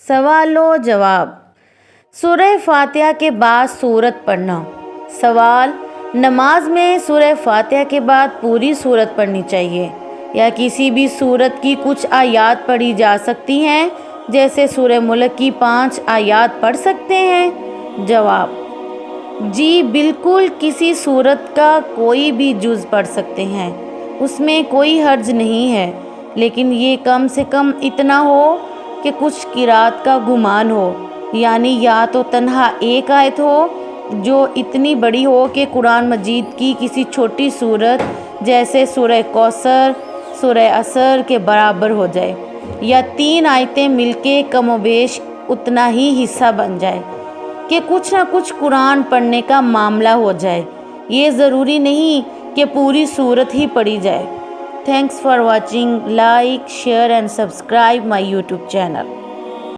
سوال و جواب۔ سورہ فاتحہ کے بعد سورت پڑھنا۔ سوال: نماز میں سورہ فاتحہ کے بعد پوری سورت پڑھنی چاہیے یا کسی بھی سورت کی کچھ آیات پڑھی جا سکتی ہیں، جیسے سورہ ملک کی 5 آیات پڑھ سکتے ہیں؟ جواب: جی بالکل، کسی سورت کا کوئی بھی جز پڑھ سکتے ہیں، اس میں کوئی حرج نہیں ہے، لیکن یہ کم سے کم اتنا ہو کہ کچھ قرات کا گمان ہو، یعنی یا تو تنہا ایک آیت ہو جو اتنی بڑی ہو کہ قرآن مجید کی کسی چھوٹی سورت جیسے سورہ کوثر، سورہ عصر کے برابر ہو جائے، یا 3 آیتیں مل کے کم و بیش اتنا ہی حصہ بن جائے کہ کچھ نہ کچھ قرآن پڑھنے کا معاملہ ہو جائے۔ یہ ضروری نہیں کہ پوری سورت ہی پڑھی جائے۔ Thanks for watching. Like, share and subscribe my YouTube channel.